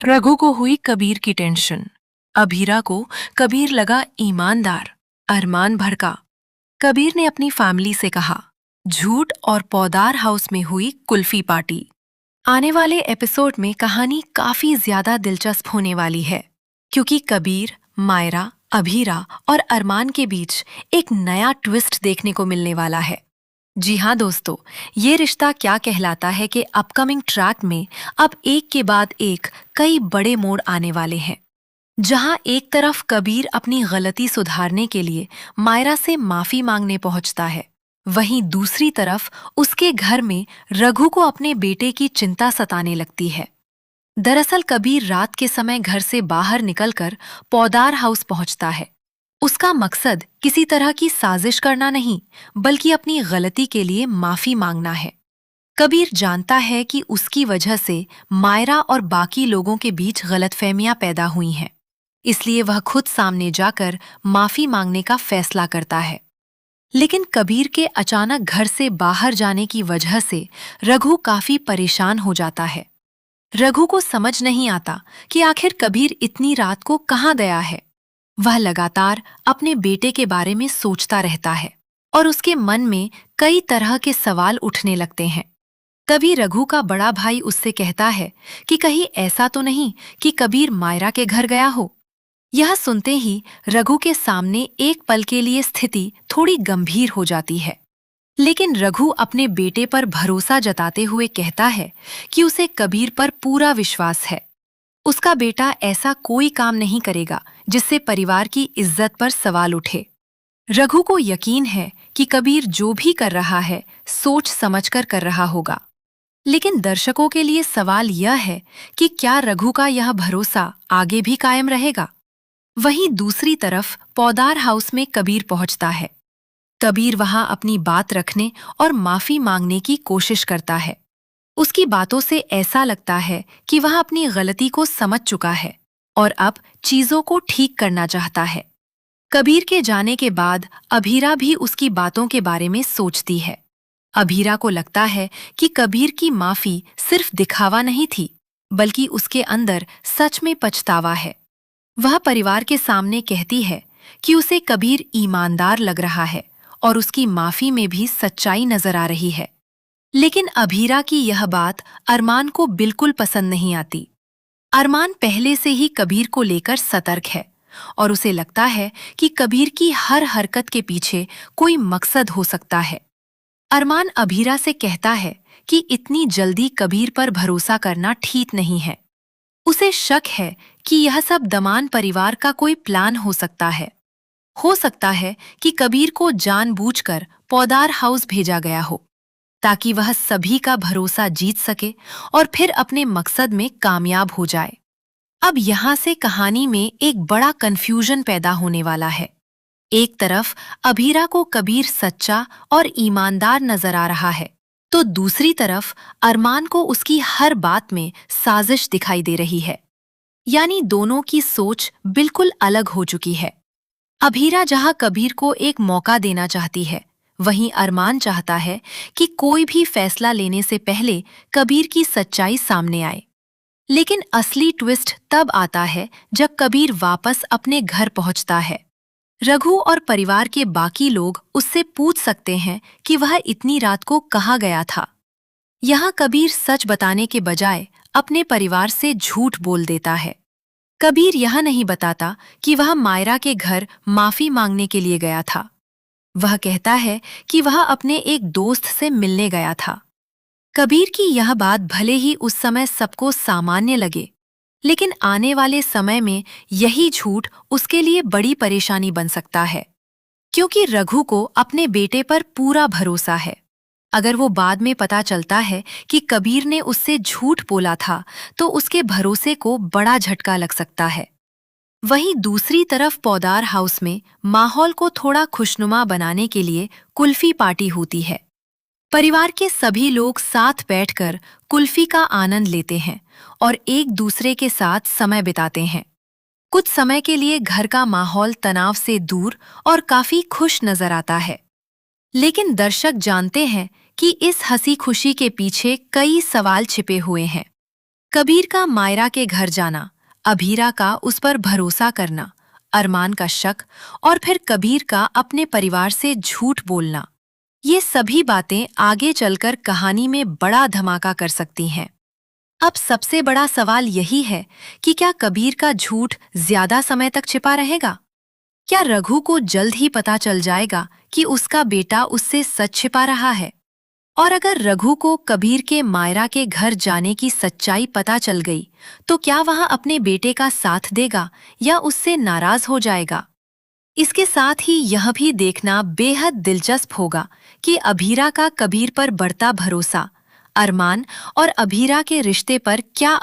रघु को हुई कबीर की टेंशन। अभीरा को कबीर लगा ईमानदार, अरमान भड़का। कबीर ने अपनी फैमिली से कहा, झूठ और पौदार हाउस में हुई कुल्फी पार्टी। आने वाले एपिसोड में कहानी काफी ज्यादा दिलचस्प होने वाली है, क्योंकि कबीर, मायरा, अभीरा और अरमान के बीच एक नया ट्विस्ट देखने को मिलने वाला है। जी हाँ दोस्तों, ये रिश्ता क्या कहलाता है कि अपकमिंग ट्रैक में अब एक के बाद एक कई बड़े मोड़ आने वाले हैं। जहां एक तरफ कबीर अपनी गलती सुधारने के लिए मायरा से माफी मांगने पहुंचता है, वहीं दूसरी तरफ उसके घर में रघु को अपने बेटे की चिंता सताने लगती है। दरअसल कबीर रात के समय घर से बाहर निकलकर पौदार हाउस पहुंचता है। उसका मकसद किसी तरह की साजिश करना नहीं, बल्कि अपनी गलती के लिए माफी मांगना है। कबीर जानता है कि उसकी वजह से मायरा और बाकी लोगों के बीच गलतफहमियां पैदा हुई हैं, इसलिए वह खुद सामने जाकर माफी मांगने का फैसला करता है। लेकिन कबीर के अचानक घर से बाहर जाने की वजह से रघु काफी परेशान हो जाता है। रघु को समझ नहीं आता कि आखिर कबीर इतनी रात को कहाँ गया है। वह लगातार अपने बेटे के बारे में सोचता रहता है और उसके मन में कई तरह के सवाल उठने लगते हैं। तभी रघु का बड़ा भाई उससे कहता है कि कहीं ऐसा तो नहीं कि कबीर मायरा के घर गया हो। यह सुनते ही रघु के सामने एक पल के लिए स्थिति थोड़ी गंभीर हो जाती है। लेकिन रघु अपने बेटे पर भरोसा जताते हुए कहता है कि उसे कबीर पर पूरा विश्वास है। उसका बेटा ऐसा कोई काम नहीं करेगा जिससे परिवार की इज्जत पर सवाल उठे। रघु को यकीन है कि कबीर जो भी कर रहा है सोच समझकर कर रहा होगा। लेकिन दर्शकों के लिए सवाल यह है कि क्या रघु का यह भरोसा आगे भी कायम रहेगा। वहीं दूसरी तरफ पौदार हाउस में कबीर पहुंचता है। कबीर वहां अपनी बात रखने और माफी मांगने की कोशिश करता है। उसकी बातों से ऐसा लगता है कि वह अपनी गलती को समझ चुका है और अब चीजों को ठीक करना चाहता है। कबीर के जाने के बाद अभीरा भी उसकी बातों के बारे में सोचती है। अभीरा को लगता है कि कबीर की माफी सिर्फ दिखावा नहीं थी, बल्कि उसके अंदर सच में पछतावा है। वह परिवार के सामने कहती है कि उसे कबीर ईमानदार लग रहा है और उसकी माफी में भी सच्चाई नजर आ रही है। लेकिन अभीरा की यह बात अरमान को बिल्कुल पसंद नहीं आती। अरमान पहले से ही कबीर को लेकर सतर्क है और उसे लगता है कि कबीर की हर हरकत के पीछे कोई मकसद हो सकता है। अरमान अभीरा से कहता है कि इतनी जल्दी कबीर पर भरोसा करना ठीक नहीं है। उसे शक है कि यह सब दमान परिवार का कोई प्लान हो सकता है। हो सकता है कि कबीर को जानबूझकर पौदार हाउस भेजा गया हो, ताकि वह सभी का भरोसा जीत सके और फिर अपने मकसद में कामयाब हो जाए। अब यहाँ से कहानी में एक बड़ा कन्फ्यूजन पैदा होने वाला है। एक तरफ अभीरा को कबीर सच्चा और ईमानदार नजर आ रहा है, तो दूसरी तरफ अरमान को उसकी हर बात में साजिश दिखाई दे रही है। यानी दोनों की सोच बिल्कुल अलग हो चुकी है। अभीरा जहां कबीर को एक मौका देना चाहती है, वहीं अरमान चाहता है कि कोई भी फैसला लेने से पहले कबीर की सच्चाई सामने आए। लेकिन असली ट्विस्ट तब आता है जब कबीर वापस अपने घर पहुंचता है। रघु और परिवार के बाकी लोग उससे पूछ सकते हैं कि वह इतनी रात को कहाँ गया था। यहाँ कबीर सच बताने के बजाय अपने परिवार से झूठ बोल देता है। कबीर यह नहीं बताता कि वह मायरा के घर माफी मांगने के लिए गया था। वह कहता है कि वह अपने एक दोस्त से मिलने गया था। कबीर की यह बात भले ही उस समय सबको सामान्य लगे, लेकिन आने वाले समय में यही झूठ उसके लिए बड़ी परेशानी बन सकता है, क्योंकि रघु को अपने बेटे पर पूरा भरोसा है। अगर वो बाद में पता चलता है कि कबीर ने उससे झूठ बोला था, तो उसके भरोसे को बड़ा झटका लग सकता है। वहीं दूसरी तरफ पौदार हाउस में माहौल को थोड़ा खुशनुमा बनाने के लिए कुल्फी पार्टी होती है। परिवार के सभी लोग साथ बैठकर कुल्फी का आनंद लेते हैं और एक दूसरे के साथ समय बिताते हैं। कुछ समय के लिए घर का माहौल तनाव से दूर और काफी खुश नजर आता है। लेकिन दर्शक जानते हैं कि इस हंसी खुशी के पीछे कई सवाल छिपे हुए हैं। कबीर का मायरा के घर जाना, अभीरा का उस पर भरोसा करना, अरमान का शक और फिर कबीर का अपने परिवार से झूठ बोलना, ये सभी बातें आगे चलकर कहानी में बड़ा धमाका कर सकती हैं। अब सबसे बड़ा सवाल यही है कि क्या कबीर का झूठ ज्यादा समय तक छिपा रहेगा? क्या रघु को जल्द ही पता चल जाएगा कि उसका बेटा उससे सच छिपा रहा है? और अगर रघु को कबीर के मायरा के घर जाने की सच्चाई पता चल गई, तो क्या वह अपने बेटे का साथ देगा या उससे नाराज हो जाएगा? इसके साथ ही यह भी देखना बेहद दिलचस्प होगा कि अभीरा का कबीर पर बढ़ता भरोसा, अरमान और अभीरा के रिश्ते पर क्या